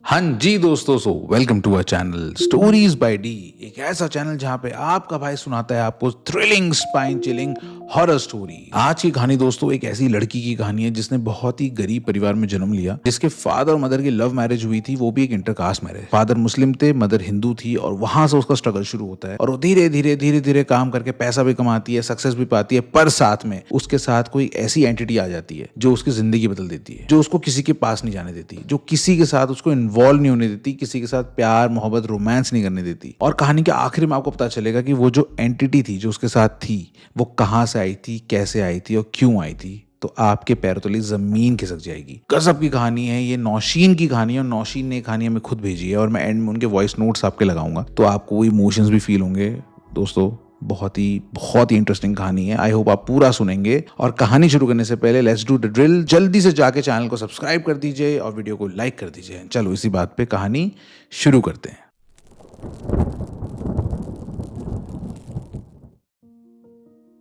हाँ जी दोस्तों, welcome to our channel stories by D. एक ऐसा चैनल जहाँ पे आपका भाई सुनाता है आपको thrilling spine chilling horror story. आज की कहानी दोस्तों एक ऐसी लड़की की कहानी है जिसने बहुत ही गरीब परिवार में जन्म लिया, जिसके फादर और मदर की लव मैरिज हुई थी, वो भी एक इंटरकास्ट मैरिज। फादर मुस्लिम थे, मदर हिंदू थी, और वहां से उसका स्ट्रगल शुरू होता है और वो धीरे धीरे काम करके पैसा भी कमाती है, सक्सेस भी पाती है, पर साथ में उसके साथ कोई ऐसी एंटिटी आ जाती है जो उसकी जिंदगी बदल देती है, जो उसको किसी के पास नहीं जाने देती, जो किसी के साथ उसको इन्वॉल्व नहीं होने देती, किसी के साथ प्यार मोहब्बत रोमांस नहीं करने देती। और कहानी के आखिर में आपको पता चलेगा कि वो जो एंटिटी थी जो उसके साथ थी वो कहां से आई थी, कैसे आई थी और क्यों आई थी। तो आपके पैरों तले जमीन खिसक जाएगी। गजब की कहानी है ये, नौशीन की कहानी है, और नौशीन ने कहानी हमें खुद भेजी है और मैं एंड में उनके वॉइस नोट्स आपके लगाऊंगा तो आपको वो इमोशंस भी फील होंगे। दोस्तों बहुत ही इंटरेस्टिंग कहानी है। आई होप आप पूरा सुनेंगे। और कहानी शुरू करने से पहले लेट्स डू द ड्रिल। जल्दी से जाके चैनल को सब्सक्राइब कर दीजिए और वीडियो को लाइक कर दीजिए। चलो इसी बात पे कहानी शुरू करते हैं।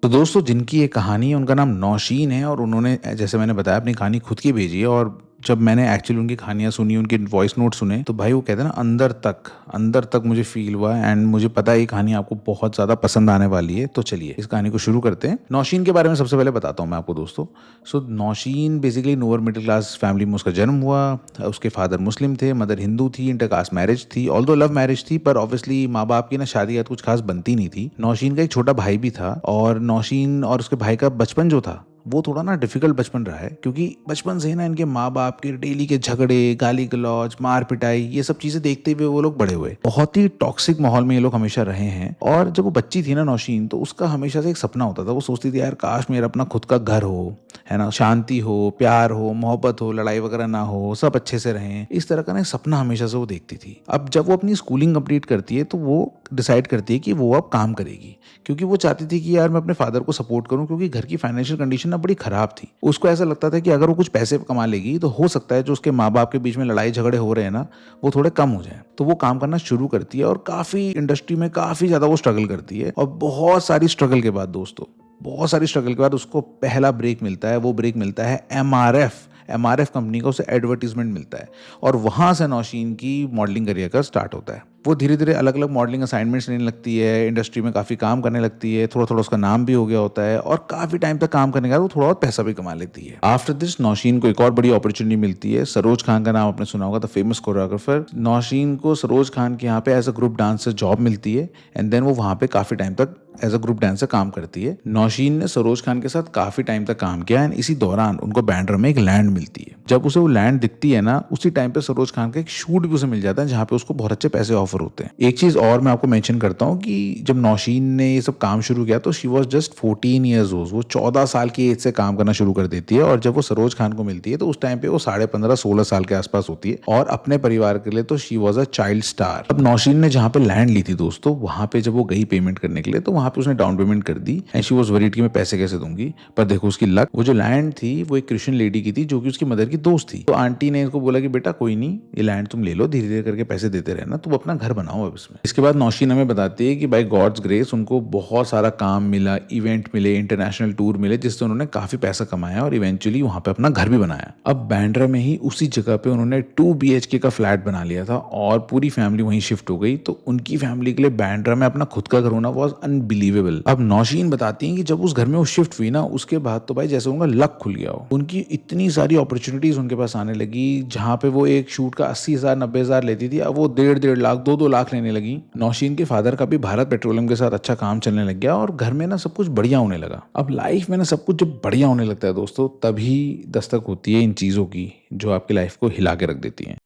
तो दोस्तों जिनकी ये कहानी है उनका नाम नौशीन है और उन्होंने, जैसे मैंने बताया, अपनी कहानी खुद की भेजी है। और जब मैंने एक्चुअली उनकी कहानियां सुनी, उनके वॉइस नोट सुने, तो भाई वो कहते हैं ना, अंदर तक मुझे फील हुआ एंड मुझे पता है ये कहानी आपको बहुत ज़्यादा पसंद आने वाली है। तो चलिए इस कहानी को शुरू करते हैं। नौशीन के बारे में सबसे पहले बताता हूँ मैं आपको दोस्तों। Nausheen basically lower middle class family में उसका जन्म हुआ। उसके फादर मुस्लिम थे, मदर हिंदू थी, इंटरकास्ट मैरिज थी, ऑल्दो लव मैरिज थी, पर ऑब्वियसली माँ बाप की ना शादी कुछ खास बनती नहीं थी। नौशीन का एक छोटा भाई भी था और नौशीन और उसके भाई का बचपन जो था वो थोड़ा ना डिफिकल्ट बचपन रहा है, क्योंकि बचपन से ही ना इनके माँ बाप के डेली के झगड़े, गाली गलौज, मार पिटाई, ये सब चीजें देखते हुए वो लोग बड़े हुए। बहुत ही टॉक्सिक माहौल में ये लोग हमेशा रहे हैं। और जब वो बच्ची थी ना नौशीन, तो उसका हमेशा से एक सपना होता था। वो सोचती थी यार काश मेरा अपना खुद का घर हो, है ना, शांति हो, प्यार हो, मोहब्बत हो, लड़ाई वगैरह ना हो, सब अच्छे से रहें। इस तरह का ना सपना हमेशा से वो देखती थी। अब जब वो अपनी स्कूलिंग कंप्लीट करती है तो वो डिसाइड करती है कि वो अब काम करेगी, क्योंकि वो चाहती थी कि यार मैं अपने फादर को सपोर्ट करूं, क्योंकि घर की फाइनेंशियल कंडीशन ना बड़ी खराब थी। उसको ऐसा लगता था कि अगर वो कुछ पैसे कमा लेगी तो हो सकता है जो उसके माँ बाप के बीच में लड़ाई झगड़े हो रहे हैं ना, वो थोड़े कम हो जाए। तो वो काम करना शुरू करती है और काफी इंडस्ट्री में काफी ज्यादा वो स्ट्रगल करती है। और बहुत सारी स्ट्रगल के बाद उसको पहला ब्रेक मिलता है। वो ब्रेक मिलता है एमआरएफ कंपनी का, उसे एडवर्टीजमेंट मिलता है और वहां से नौशीन की मॉडलिंग करियर का स्टार्ट होता है। वो धीरे धीरे अलग अलग मॉडलिंग असाइनमेंट्स लेने लगती है, इंडस्ट्री में काफ़ी काम करने लगती है, थोड़ा थोड़ा उसका नाम भी हो गया होता है और काफ़ी टाइम तक काम करने के बाद वो थोड़ा बहुत पैसा भी कमा लेती है। आफ्टर दिस नौशीन को एक और बड़ी अपॉर्चुनिटी मिलती है। सरोज खान का नाम आपने सुना होगा, द फेमस कोरियोग्राफर। नौशीन को सरोज खान के यहाँ पे as a group dancer job मिलती है एंड देन वो वहाँ पे काफ़ी टाइम तक एज अ ग्रुप डांसर काम करती है। नौशीन ने सरोज खान के साथ काफी टाइम तक काम किया एंड इसी दौरान उनको बैंड्रा में एक लैंड मिलती है। जब उसे वो लैंड दिखती है ना, उसी टाइम पे सरोज खान का एक शूट भी उसे मिल जाता है जहाँ पे उसको बहुत अच्छे पैसे ऑफर होते हैं। एक चीज और मैं आपको मेंशन करता हूँ कि जब नौशीन ने ये सब काम शुरू किया तो she was just 14 years old. वो 14 साल की एज से काम करना शुरू कर देती है और जब वो सरोज खान को मिलती है तो उस टाइम पे वो 15.5-16 साल के आसपास होती है और अपने परिवार के लिए तो she was a child star. अब नौशीन ने जहाँ पे लैंड ली थी दोस्तों, वहां पे जब वो गई पेमेंट करने के लिए तो वहां पे उसने डाउन पेमेंट कर दी एंड शी वाज वरीड कि मैं पैसे कैसे दूंगी। पर देखो उसकी लक, वो जो लैंड थी वो एक क्रिश्चियन लेडी की थी जो कि उसकी मदर की दोस्त थी। तो आंटी ने इसको बोला कि बेटा कोई नहीं, ये लैंड तुम ले लो, धीरे धीरे करके पैसे देते रहना, तुम अपना घर बनाओ अब इसमें। इसके बाद नौशीन हमें बताती है कि बाय गॉड्स ग्रेस उनको बहुत सारा काम मिला, इवेंट मिले, इंटरनेशनल टूर मिले, जिससे उन्होंने काफी पैसा कमाया और इवेंचुअली वहां पे अपना घर भी बनाया। अब बैंड्रा में ही उसी जगह पे उन्होंने 2 BHK का फ्लैट बना लिया था और पूरी फैमिली वहीं शिफ्ट हो गई। तो उनकी फैमिली के लिए बैंड्रा में अपना खुद का घर होना वॉज अनबिलीवेबल। अब नौशीन बताती हैं कि जब उस घर में वो शिफ्ट हुई ना, उसके बाद तो भाई जैसे उनका लक खुल गया हो। उनकी इतनी सारी अपॉर्चुनिटीज उनके पास आने लगी, जहां पे वो एक शूट का 80,000 90,000 लेती थी, अब वो 1.5 लाख 2 लाख लेने लगी। नौशीन के फादर का भी भारत पेट्रोलियम के साथ अच्छा काम चलने लग गया और घर में ना सब कुछ बढ़िया होने लगा। अब लाइफ में ना सब कुछ जब बढ़िया होने लगता है दोस्तों, तभी दस्तक होती है इन चीजों की जो आपकी लाइफ को हिला के रख देती हैं।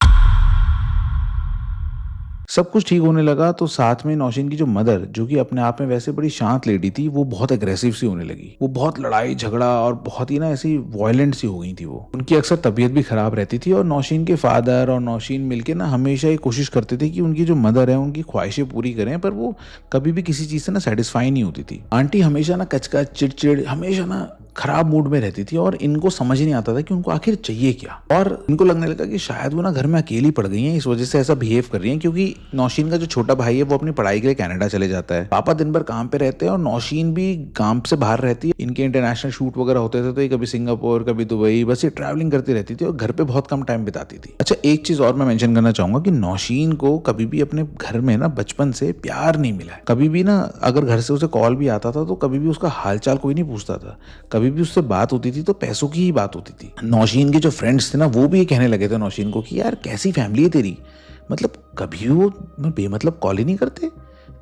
सब कुछ ठीक होने लगा तो साथ में नौशीन की जो मदर, जो कि अपने आप में वैसे बड़ी शांत लेडी थी, वो बहुत अग्रेसिव सी होने लगी। वो बहुत लड़ाई झगड़ा और बहुत ही ना ऐसी वायलेंट सी हो गई थी। वो उनकी अक्सर तबीयत भी खराब रहती थी और नौशीन के फादर और नौशीन मिलके ना हमेशा ये कोशिश करते थे कि उनकी जो मदर है उनकी ख्वाहिशें पूरी करें, पर वो कभी भी किसी चीज से ना सेटिस्फाई नहीं होती थी। आंटी हमेशा ना कचकच चिड़चिड़, हमेशा ना खराब मूड में रहती थी और इनको समझ नहीं आता था कि उनको आखिर चाहिए क्या। और इनको लगने लगा कि शायद वो ना घर में अकेली पड़ गई हैं, इस वजह से ऐसा बिहेव कर रही हैं, क्योंकि नौशीन का जो छोटा भाई है वो अपनी पढ़ाई के लिए कनाडा चले जाता है, पापा दिन भर काम पे रहते हैं और नौशीन भी काम से बाहर रहती है। इनके इंटरनेशनल शूट वगैरह होते थे तो ये कभी सिंगापुर कभी दुबई, बस ये ट्रैवलिंग करती रहती थी और घर पे बहुत कम टाइम बिताती थी। अच्छा, एक चीज और मैं मेंशन करना चाहूंगा कि नौशीन को कभी भी अपने घर में ना बचपन से प्यार नहीं मिला है। कभी भी ना अगर घर से उसे कॉल भी आता था तो कभी भी उसका हालचाल कोई नहीं पूछता था। कभी भी उससे बात होती थी तो पैसों की ही बात होती थी। नौशीन के जो फ्रेंड्स थे ना वो भी ये कहने लगे थे नौशीन को कि यार कैसी फैमिली है तेरी, मतलब कभी वो बेमतलब कॉल ही नहीं करते,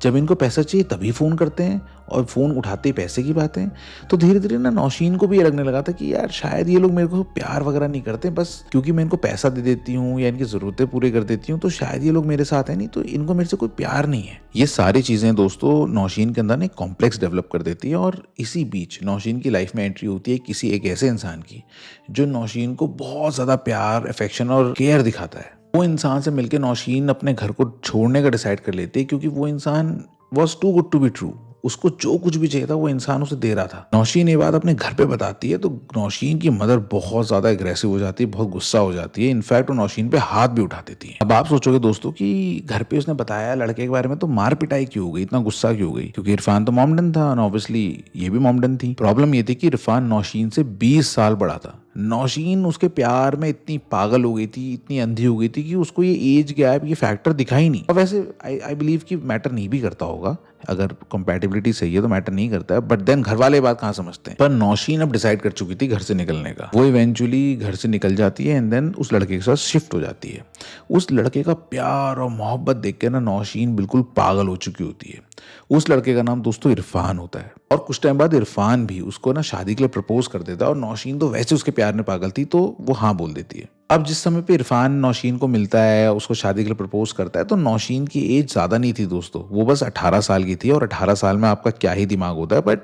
जब इनको पैसा चाहिए तभी फ़ोन करते हैं और फ़ोन उठाते ही पैसे की बात है। तो धीरे धीरे ना नौशीन को भी ये लगने लगा था कि यार शायद ये लोग मेरे को प्यार वगैरह नहीं करते, बस क्योंकि मैं इनको पैसा दे देती हूँ या इनकी ज़रूरतें पूरी कर देती हूँ तो शायद ये लोग मेरे साथ हैं, नहीं तो इनको मेरे से कोई प्यार नहीं है। ये सारी चीज़ें दोस्तों नौशीन के अंदर ना एक कॉम्प्लेक्स डेवलप कर देती है और इसी बीच नौशीन की लाइफ में एंट्री होती है किसी एक ऐसे इंसान की जो नौशीन को बहुत ज़्यादा प्यार, अफेक्शन और केयर दिखाता है। वो इंसान से मिलकर नौशीन अपने घर को छोड़ने का डिसाइड कर लेती है क्योंकि वो इंसान was too good to be true. उसको जो कुछ भी चाहिए था वो इंसान उसे दे रहा था। नौशीन ये बात अपने घर पे बताती है तो नौशीन की मदर बहुत ज्यादा एग्रेसिव हो जाती है, बहुत गुस्सा हो जाती है। इनफैक्ट वो नौशीन पे हाथ भी उठा देती है। अब आप सोचोगे दोस्तों कि घर पे उसने बताया लड़के के बारे में तो मार पिटाई क्यों हो गई, इतना गुस्सा क्यों हो गई? क्योंकि इरफान तो मॉमडन था और ऑब्वियसली ये भी मॉमडन थी। प्रॉब्लम ये थी कि इरफान नौशीन से 20 साल बड़ा था। नौशीन उसके प्यार में इतनी पागल हो गई थी, इतनी अंधी हो गई थी कि उसको ये एज गैप, ये फैक्टर दिखा ही नहीं। और वैसे आई बिलीव कि मैटर नहीं भी करता होगा, अगर कंपैटिबिलिटी सही है तो मैटर नहीं करता है, बट देन घर वाले बात कहाँ समझते हैं। पर नौशीन अब डिसाइड कर चुकी थी घर से निकलने का। वो इवेंचुअली घर से निकल जाती है एंड देन उस लड़के के साथ शिफ्ट हो जाती है। उस लड़के का प्यार और मोहब्बत देख के ना नौशीन बिल्कुल पागल हो चुकी होती है। उस लड़के का नाम दोस्तों इरफान होता है और कुछ टाइम बाद इरफान भी उसको ना शादी के लिए प्रपोज कर देता है और नौशीन तो वैसे उसके प्यार में पागल थी तो वो हाँ बोल देती है। अब जिस समय पे इरफान नौशीन को मिलता है, उसको शादी के लिए प्रपोज करता है तो नौशीन की एज ज्यादा नहीं थी दोस्तों, वो बस 18 साल की थी। और 18 साल में आपका क्या ही दिमाग होता है, बट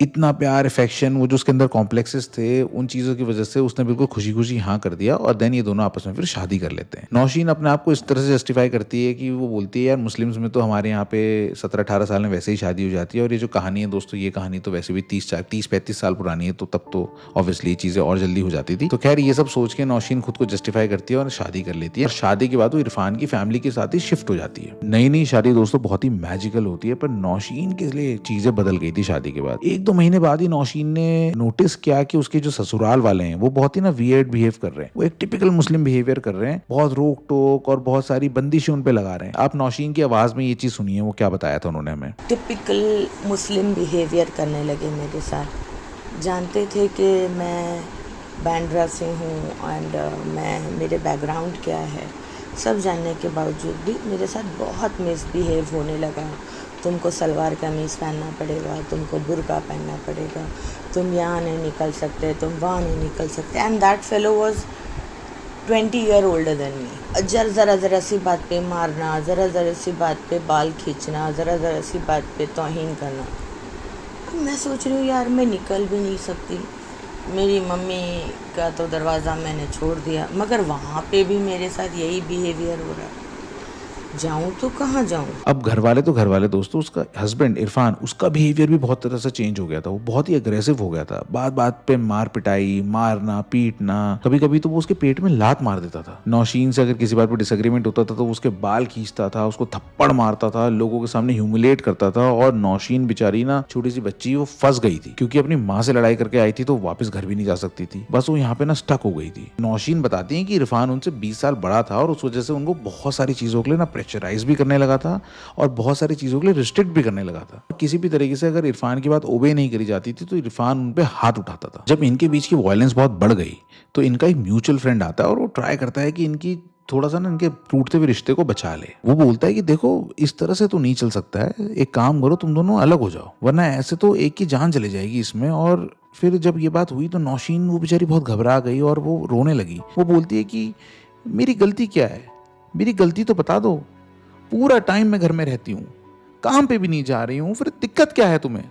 इतना प्यार, अफेक्शन, वो जो उसके अंदर कॉम्प्लेक्सेस थे, उन चीज़ों की वजह से उसने बिल्कुल खुशी खुशी हाँ कर दिया और देन ये दोनों आपस में फिर शादी कर लेते हैं। नौशीन अपने आप को इस तरह से जस्टिफाई करती है कि वो बोलती है यार मुस्लिम्स में तो हमारे यहाँ पे 17-18 साल में वैसे ही शादी हो जाती है और ये जो कहानी है दोस्तों, ये कहानी तो वैसे भी 30-35 साल पुरानी है, तो तब तो ऑब्वियसली ये चीज़ें और जल्दी हो जाती थी। तो खैर ये सब सोच के नौशीन खुद को जस्टिफाई करती है और शादी कर लेती है। और शादी के बाद वो इरफान की फैमिली के साथ ही शिफ्ट हो जाती है। नई नई शादी दोस्तों बहुत ही मैजिकल होती है, पर नौशीन के लिए चीज़ें बदल गई थी शादी के बाद। 1-2 महीने बाद ही नौशीन ने नोटिस किया कि उसके जो ससुराल वाले हैं वो बहुत ही ना वियर्ड बिहेव कर रहे हैं। वो एक टिपिकल मुस्लिम बिहेवियर कर रहे हैं, बहुत रोक टोक और बहुत सारी बंदिशें उन पे लगा रहे हैं। आप नौशीन की आवाज में ये चीज सुनिए वो क्या बताया था उन्होंने हमें। टिपिकल मुस्लिम बिहेवियर करने लगे मेरे साथ। जानते थे कि मैं बांद्रा से हूँ एंड मेरे बैकग्राउंड क्या है, सब जानने के बावजूद भी मेरे साथ बहुत मिसबिहेव होने लगा। तुमको सलवार कमीज़ पहनना पड़ेगा, तुमको बुर्का पहनना पड़ेगा, तुम यहाँ नहीं निकल सकते, तुम वहाँ नहीं निकल सकते। And that fellow was 20 year older than me. ज़रा सी बात पे मारना, ज़रा सी बात पे बाल खींचना, ज़रा सी बात पे तौहीन करना। मैं सोच रही हूँ यार मैं निकल भी नहीं सकती, मेरी मम्मी का तो दरवाज़ा मैंने छोड़ दिया, मगर वहाँ पे भी मेरे साथ यही बिहेवियर हो रहा है। जाऊँ तो कहाँ जाऊँ? अब घर वाले दोस्तों, उसका हस्बैंड इरफान, उसका बिहेवियर भी बहुत तरह से चेंज हो गया था। वो बहुत ही अग्रेसिव हो गया था, बात बात पे मार पिटाई, मारना पीटना, कभी कभी तो वो उसके पेट में लात मार देता था। नौशीन से अगर किसी बात पर डिसएग्रीमेंट होता था तो वो उसके बाल खींचता था, उसको थप्पड़ मारता था, लोगों के सामने ह्यूमिलेट करता था। और नौशीन बेचारी ना छोटी सी बच्ची, वो फंस गई थी क्योंकि अपनी माँ से लड़ाई करके आई थी तो वापस घर भी नहीं जा सकती थी, बस वो यहाँ पे ना स्टक हो गई थी। नौशीन बताती है कि इरफान उनसे 20 साल बड़ा था और उस वजह से उनको बहुत सारी चीजों के लिए ना प्रेशराइज भी करने लगा था और बहुत सारी चीजों के लिए रिस्ट्रिक्ट भी करने लगा था। किसी भी तरीके से अगर इरफान की बात ओबे नहीं करी जाती थी तो इरफान उन पे हाथ उठाता था। जब इनके बीच की वायलेंस बहुत बढ़ गई तो इनका एक म्यूचुअल फ्रेंड आता है और वो ट्राई करता है कि इनकी थोड़ा सा ना इनके टूटते हुए रिश्ते को बचा ले। वो बोलता है कि देखो इस तरह से तो नहीं चल सकता है, एक काम करो तुम दोनों अलग हो जाओ, वरना ऐसे तो एक की जान चली जाएगी इसमें। और फिर जब ये बात हुई तो नौशीन, वो बेचारी बहुत घबरा गई और वो रोने लगी। वो बोलती है कि मेरी गलती क्या है, मेरी गलती तो बता दो, पूरा टाइम मैं घर में रहती हूँ, काम पे भी नहीं जा रही हूँ, फिर दिक्कत क्या है तुम्हें?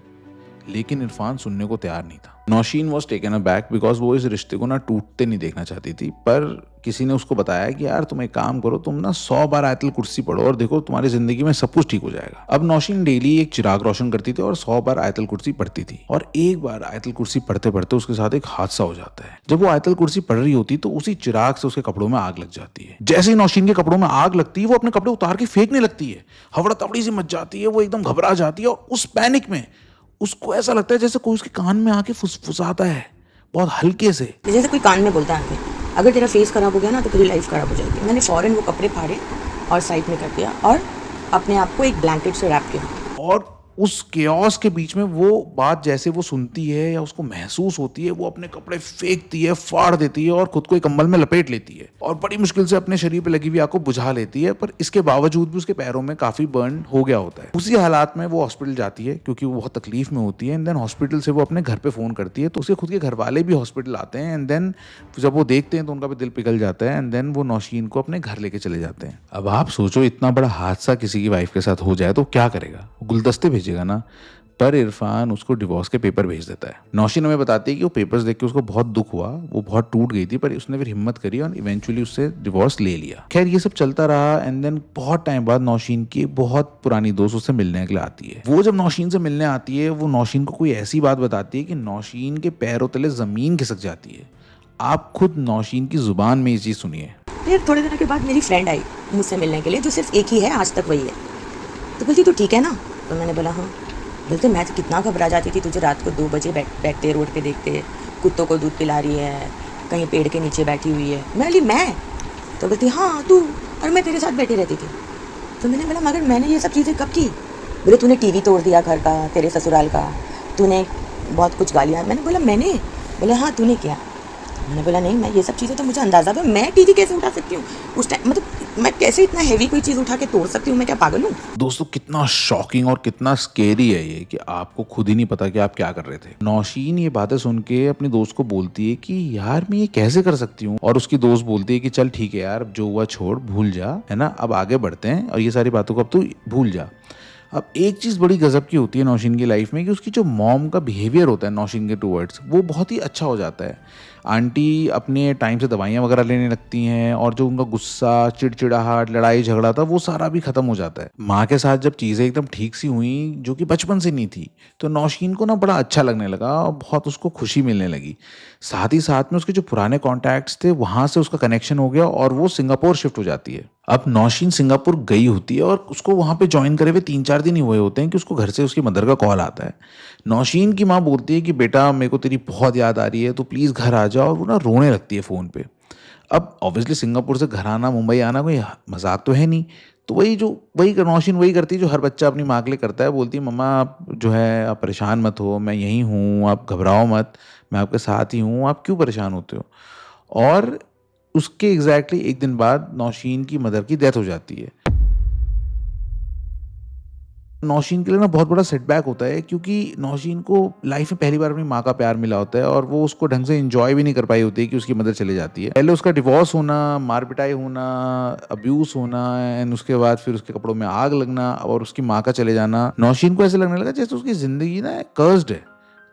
लेकिन इरफान सुनने को तैयार नहीं था। Nausheen was taken aback because वो इस रिश्ते को ना टूटते नहीं देखना चाहती थी, पर किसी ने उसको बताया कि यार तुम एक काम करो, तुम ना 100 बार आयतल कुर्सी पढ़ो और देखो तुम्हारी जिंदगी में सब कुछ ठीक हो जाएगा। अब नौशीन डेली एक चिराग रोशन करती थी और 100 बार आयतल कुर्सी पढ़ती थी, और एक बार आयतल कुर्सी पढ़ते पढ़ते उसके साथ एक हादसा हो जाता है। जब वो आयतल कुर्सी पढ़ रही होती तो उसी चिराग से उसके कपड़ों में आग लग जाती है। जैसे ही नौशीन के कपड़ों में आग लगती है वो अपने कपड़े उतार के फेंकने लगती है, हवड़ा तवड़ी सी मच जाती है, वो एकदम घबरा जाती है और उस पैनिक में उसको ऐसा लगता है जैसे कोई उसके कान में आके फुसफुसाता है बहुत हल्के से। जैसे कोई कान में बोलता है आके, अगर तेरा फेस खराब हो गया ना तो तेरी लाइफ खराब हो जाएगी। मैंने फ़ौरन वो कपड़े फाड़े और साइड में कर दिया और अपने आप को एक ब्लैंकेट से रैप किया। और उस केओस के बीच में वो बात जैसे वो सुनती है या उसको महसूस होती है, वो अपने कपड़े फेंकती है, फाड़ देती है और खुद को एक कंबल में लपेट लेती है और बड़ी मुश्किल से अपने शरीर पे लगी हुई आग को बुझा लेती है। पर इसके बावजूद भी उसके पैरों में काफी बर्न हो गया होता है। उसी हालात में वो हॉस्पिटल जाती है क्योंकि वो बहुत तकलीफ में होती है। एंड देन हॉस्पिटल से वो अपने घर पे फोन करती है तो उसके खुद के घर वाले भी हॉस्पिटल आते हैं। एंड देन जब वो देखते हैं तो उनका भी दिल पिघल जाता है। एंड देन वो नौशीन को अपने घर लेके चले जाते हैं। अब आप सोचो, इतना बड़ा हादसा किसी की वाइफ के साथ हो जाए तो क्या करेगा? गुलदस्ते भेजेगा ना। पर इरफान उसको डिवोर्स के पेपर भेज देता है। नौशीन हमें बताती है कि वो पेपर्स देख के उसको बहुत दुख हुआ, वो बहुत टूट गई थी, पर उसने फिर हिम्मत करी और इवेंचुअली उससे डिवोर्स ले लिया। खैर ये सब चलता रहा। एंड देन बहुत टाइम बाद नौशीन की बहुत पुरानी दोस्त उससे मिलने के लिए आती है। वो जब नौशीन से मिलने आती है वो नौशीन को कोई ऐसी बात बताती है कि नौशीन के पैरों तले जमीन खिसक जाती है। आप खुद नौशीन की जुबान में ये चीज सुनिए। फिर थोड़े दिनों के बाद मेरी फ्रेंड आई मुझसे मिलने के लिए, जो सिर्फ एक ही है, आज तक वही है। तो बोलती तू ठीक है ना? तो मैंने बोला हाँ। बोलते मैं तो कितना घबरा जाती थी तुझे रात को 2 बजे बैठते रोड पे देखते, कुत्तों को दूध पिला रही है, कहीं पेड़ के नीचे बैठी हुई है। मैं बोली मैं? तो बोलती हाँ तू, और मैं तेरे साथ बैठी रहती थी। तो मैंने बोला मगर मैंने ये सब चीज़ें कब की? बोले तूने टीवी तोड़ दिया घर का, तेरे ससुराल का, तूने बहुत कुछ गालियाँ। मैंने बोला मैंने? बोले हाँ तूने किया। मैंने बोला नहीं, मैं ये सब चीज़ें तो मुझे अंदाज़ा था, मैं टीवी कैसे उठा सकती हूँ उस टाइम, मतलब मैं कैसे इतना हैवी कोई चीज़ उठा के तोड़ सकती हूँ? मैं क्या पागल हूँ? दोस्तों कितना शॉकिंग और कितना स्केरी है ये कि आपको खुद ही नहीं पता कि आप क्या कर रहे थे। नौशीन ये बातें सुन के अपनी दोस्त को बोलती है कि यार मैं ये कैसे कर सकती हूँ, और उसकी दोस्त बोलती है कि चल ठीक है यार, जो हुआ छोड़, भूल जा, है ना, अब आगे बढ़ते हैं और ये सारी बातों को अब तू भूल जा। अब एक चीज़ बड़ी गजब की होती है नौशीन की लाइफ में कि उसकी जो मॉम का बिहेवियर होता है नौशीन के टूवर्ड्स, वो बहुत ही अच्छा हो जाता है। आंटी अपने टाइम से दवाइयाँ वगैरह लेने लगती हैं और जो उनका गुस्सा, चिड़चिड़ाहट, लड़ाई झगड़ा था वो सारा भी खत्म हो जाता है। माँ के साथ जब चीज़ें एकदम ठीक सी हुई जो कि बचपन से नहीं थी, तो नौशीन को ना बड़ा अच्छा लगने लगा और बहुत उसको खुशी मिलने लगी। साथ ही साथ में उसके जो पुराने कॉन्टैक्ट्स थे वहाँ से उसका कनेक्शन हो गया और वो सिंगापुर शिफ्ट हो जाती है। अब नौशीन सिंगापुर गई होती है और उसको वहाँ पे ज्वाइन करे हुए 3-4 दिन ही हुए होते हैं कि उसको घर से उसकी मदर का कॉल आता है। नौशीन की माँ बोलती है कि बेटा मेरे को तेरी बहुत याद आ रही है, तो प्लीज़ घर आ जा, और वो ना रोने लगती है फ़ोन पे। अब ऑब्वियसली सिंगापुर से घर आना, मुंबई आना कोई मजाक तो है नहीं, तो वही नौशीन वही करती है जो हर बच्चा अपनी माँ के लिए करता है। बोलती है मम्मा आप जो है आप परेशान मत हो, मैं यहीं हूँ, आप घबराओ मत, मैं आपके साथ ही हूँ, आप क्यों परेशान होते हो। और उसके एग्जैक्टली एक दिन बाद नौशीन की मदर की डेथ हो जाती है। नौशीन के लिए ना बहुत बड़ा सेटबैक होता है क्योंकि नौशीन को लाइफ में पहली बार अपनी माँ का प्यार मिला होता है और वो उसको ढंग से एंजॉय भी नहीं कर पाई होती है कि उसकी मदर चली जाती है। पहले उसका डिवोर्स होना, मार पिटाई होना, अब्यूज होना, एंड उसके बाद फिर उसके कपड़ों में आग लगना और उसकी माँ का चले जाना, नौशीन को ऐसे लगने लगा जैसे उसकी जिंदगी ना कर्स्ड है,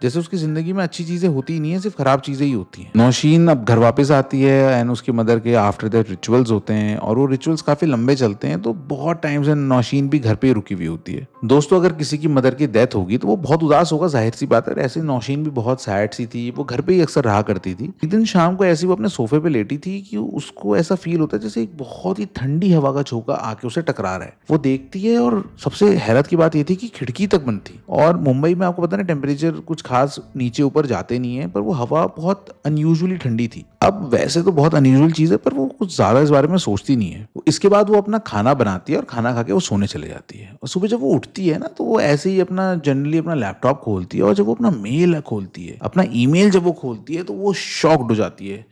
जैसे उसकी जिंदगी में अच्छी चीजें होती ही नहीं है, सिर्फ खराब चीजें ही होती हैं। नौशीन अब घर वापस आती है एंड उसकी मदर के आफ्टर दैट रिचुअल्स होते हैं और वो रिचुअल्स काफी लंबे चलते हैं, तो बहुत टाइम से नौशीन भी घर पे ही रुकी हुई होती है। दोस्तों अगर किसी की मदर की डेथ होगी तो वो बहुत उदास होगा, जाहिर सी बात है। ऐसे नौशीन भी बहुत सैड सी थी, वो घर पे ही अक्सर रहा करती थी। एक दिन शाम को ऐसी वो अपने सोफे पे लेटी थी कि उसको ऐसा फील होता है जैसे एक बहुत ही ठंडी हवा का झोंका आके उसे टकरा रहा है। वो देखती है और सबसे हैरत की बात ये थी कि खिड़की तक बंद थी, और मुंबई में आपको पता है टेम्परेचर कुछ खास नीचे ऊपर जाते नहीं है, पर वो हवा बहुत अनयूजुअली ठंडी थी। अब वैसे तो बहुत अनयूजुअल चीज है, पर वो कुछ ज्यादा इस बारे में सोचती नहीं है। इसके बाद वो अपना खाना बनाती है और खाना खा के वो सोने चले जाती है। और सुबह जब वो उठती है ना तो वो ऐसे ही अपना जनरली अपना लैपटॉप खोलती है, और जब वो अपना मेल खोलती है, अपना ईमेल जब वो खोलती है, तो वो शॉक्ड हो जाती है।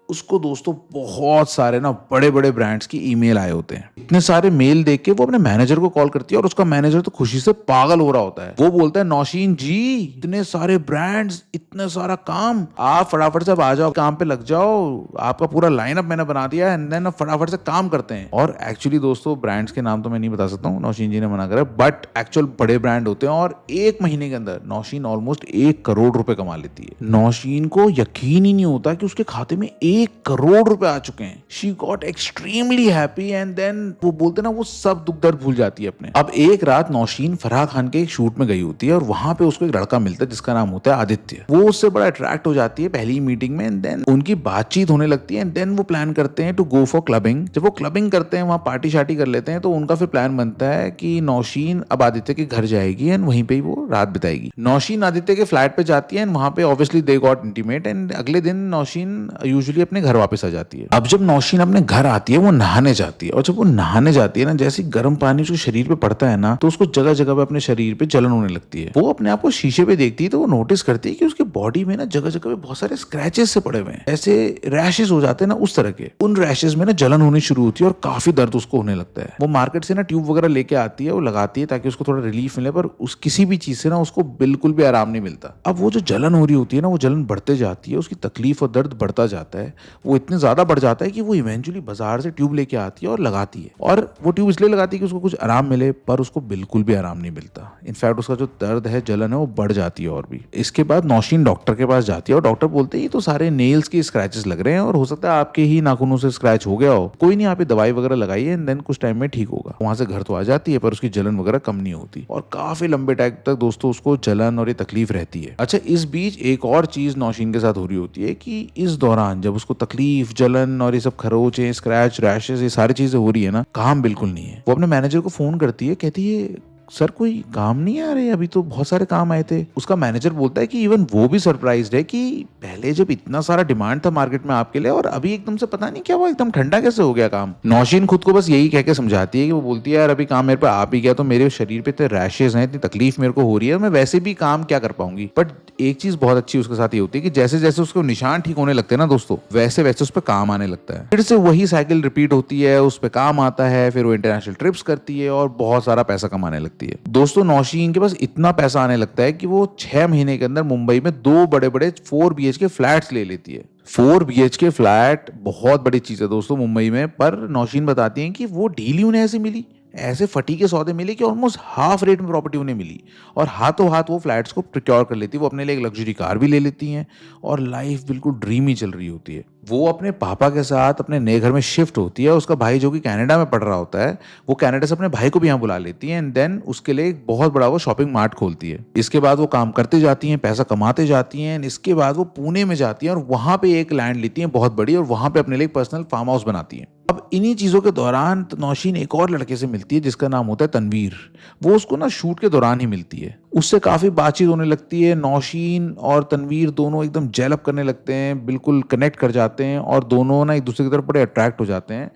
उसको दोस्तों बहुत सारे ना बड़े बड़े ब्रांड्स की ईमेल आए होते हैं। इतने सारे मेल देख के वो अपने मैनेजर को कॉल करती है और उसका मैनेजर तो खुशी से पागल हो रहा होता है। वो बोलता है, नौशीन जी, इतने सारे ब्रांड्स, इतना सारा काम, आप फटाफट से अब आ जाओ, काम पे लग जाओ, आपका पूरा लाइनअप मैंने बना दिया है, एंड देन अब फटाफट से काम करते हैं। और एक्चुअली दोस्तों ब्रांड्स के नाम तो मैं नहीं बता सकता हूँ, नौशीन जी ने मना करा, बट एक्चुअल बड़े ब्रांड होते हैं। और एक महीने के अंदर नौशीन ऑलमोस्ट 1 करोड़ रुपए कमा लेती है। नौशीन को यकीन ही नहीं होता कि उसके खाते में 1 करोड़ रुपए आ चुके हैं। She got extremely happy and then वो बोलते ना, वो सब दुख दर्द भूल जाती है अपने। अब एक रात नौशीन फराह खान के एक शूट में गई होती है और वहां पे उसको एक लड़का मिलता है जिसका नाम होता है आदित्य। वो उससे बड़ा अट्रैक्ट हो जाती है पहली मीटिंग में, एंड देन उनकी बातचीत होने लगती है, एंड देन वो प्लान करते हैं टू गो फॉर क्लबिंग। जब वो क्लबिंग करते हैं, वहां पार्टी शार्टी कर लेते हैं, तो उनका फिर प्लान बनता है कि नौशीन अब आदित्य के घर जाएगी एंड वहीं पे ही वो रात बिताएगी। नौशीन आदित्य के फ्लैट पे जाती है एंड वहां पे obviously they got intimate, and अगले दिन नौशीन यूजुअली अपने घर वापस आ जाती है। अब जब नौशीन अपने घर आती है, वो नहाने जाती है, और जब वो नहाने जाती है ना, जैसे गर्म पानी उसके शरीर पे पड़ता है ना, तो उसको जगह जगह पे अपने शरीर पे जलन होने लगती है। वो अपने आप को शीशे पे देखती है तो वो नोटिस करती है कि उसके बॉडी में ना जगह जगह पे बहुत सारे स्क्रैचेस से पड़े हुए हैं, ऐसे रैशेस हो जाते हैं ना उस तरह के। उन रैशेस में ना जलन होनी शुरू होती है और काफी दर्द उसको होने लगता है। वो मार्केट से ना ट्यूब वगैरह लेके आती है, वो लगाती है ताकि उसको थोड़ा रिलीफ मिले, पर उस किसी भी चीज से ना उसको बिल्कुल भी आराम नहीं मिलता। अब वो जो जलन हो रही होती है ना, वो जलन बढ़ते जाती है, उसकी तकलीफ और दर्द बढ़ता जाता है। वो इतने ज्यादा बढ़ जाता है कि वो इवेंचुअली बाजार से ट्यूब लेके आती है और लगाती है, और वो ट्यूब इसलिए लगाती है कि उसको कुछ आराम मिले, पर उसको बिल्कुल भी आराम नहीं मिलता। इनफैक्ट उसका जो दर्द है, जलन है, वो बढ़ जाती है और भी। इसके बाद नौशीन डॉक्टर के पास जाती है और डॉक्टर बोलते हैं ये तो सारे नेल्स के स्क्रैचेस लग रहे हैं और हो सकता है आपके ही नाखूनों से स्क्रैच हो गया हो, कोई नहीं, आप ये दवाई वगैरह लगाइए एंड देन कुछ टाइम में ठीक होगा। वहां से घर तो आ जाती है, पर उसकी जलन वगैरह कम नहीं होती और काफी लंबे टाइम तक दोस्तों उसको जलन और ये तकलीफ रहती है। अच्छा, इस बीच एक और चीज नौशीन के साथ हो रही होती है कि इस दौरान जब उसको तकलीफ, जलन और ये सब खरोच, स्क्रैच, रैशेस, ये सारी चीजें हो रही है ना, काम बिल्कुल नहीं है। वो अपने मैनेजर को फोन करती है, कहती है सर कोई काम नहीं आ रहे, अभी तो बहुत सारे काम आए थे। उसका मैनेजर बोलता है कि इवन वो भी सरप्राइज्ड है कि पहले जब इतना सारा डिमांड था मार्केट में आपके लिए, और अभी एकदम से पता नहीं क्या हुआ, एकदम ठंडा कैसे हो गया काम। नौशीन खुद को बस यही कह के समझाती है कि वो बोलती है यार अभी काम मेरे पे आ भी गया तो मेरे शरीर पे इतने रैशेज हैं, इतनी तकलीफ मेरे को हो रही है, मैं वैसे भी काम क्या कर पाऊंगी। बट एक चीज बहुत अच्छी उसके साथ ये होती है कि जैसे जैसे उसको निशान ठीक होने लगते हैं ना दोस्तों, वैसे वैसे उस पर काम आने लगता है। फिर से वही साइकिल रिपीट होती है, उस पर काम आता है, फिर वो इंटरनेशनल ट्रिप्स करती है और बहुत सारा पैसा कमाने लगती है। दोस्तों नौशीन के पास इतना पैसा आने लगता है कि वो 6 महीने के अंदर मुंबई में 2 बड़े बड़े 4 BHK फ्लैट्स ले लेती है। 4 BHK फ्लैट बहुत बड़ी चीज है दोस्तों मुंबई में, पर नौशीन बताती हैं कि वो डील ही उन्हें ऐसे मिली, ऐसे फटी के सौदे मिले कि ऑलमोस्ट हाफ रेट में प्रॉपर्टी उन्हें मिली, और हाथों हाथ वो फ्लैट्स को प्रिक्योर कर लेती है। वो अपने लिए एक लग्जरी कार भी ले लेती हैं और लाइफ बिल्कुल ड्रीमी चल रही होती है। वो अपने पापा के साथ अपने नए घर में शिफ्ट होती है। उसका भाई जो कि कनाडा में पढ़ रहा होता है, वो कनाडा से अपने भाई को भी यहाँ बुला लेती है एंड देन उसके लिए एक बहुत बड़ा वो शॉपिंग मार्ट खोलती है। इसके बाद वो काम करते जाती हैं, पैसा कमाते जाती हैं, इसके बाद वो पुणे में जाती हैं और वहां पे एक लैंड लेती हैं बहुत बड़ी, और वहां पे अपने लिए एक पर्सनल फार्म हाउस बनाती हैं। अब इन्हीं चीजों के दौरान नौशीन एक और लड़के से मिलती है जिसका नाम होता है तनवीर। वो उसको ना शूट के दौरान ही मिलती है, उससे काफी बातचीत होने लगती है। नौशीन और तनवीर दोनों एकदम जेल अप करने लगते हैं, बिल्कुल कनेक्ट कर जाते हैं और दोनों ना एक दूसरे की तरफ बड़े अट्रैक्ट हो जाते हैं।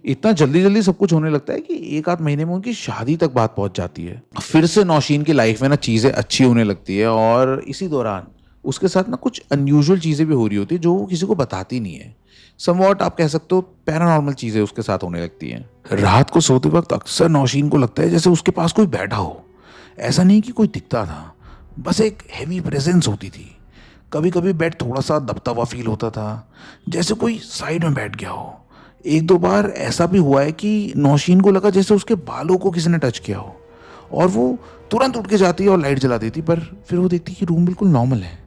इतना जल्दी जल्दी सब कुछ होने लगता है कि 1 आध महीने में उनकी शादी तक बात पहुंच जाती है। फिर से नौशीन की लाइफ में ना चीजें अच्छी होने लगती है, और इसी दौरान उसके साथ ना कुछ अनयूजुअल चीजें भी हो रही होती है जो वो किसी को बताती नहीं है। समवॉट आप कह सकते हो पैरानॉर्मल चीजें उसके साथ होने लगती हैं। रात को सोते वक्त अक्सर नौशीन को लगता है जैसे उसके पास कोई बैठा हो। ऐसा नहीं कि कोई दिखता था, बस एक हैवी प्रेजेंस होती थी। कभी कभी बेड थोड़ा सा दबता हुआ फील होता था, जैसे कोई साइड में बैठ गया हो। 1-2 बार ऐसा भी हुआ है कि नौशीन को लगा जैसे उसके बालों को किसी ने टच किया हो, और वो तुरंत उठ के जाती है और लाइट जला देती, पर फिर वो देखती कि रूम बिल्कुल नॉर्मल है।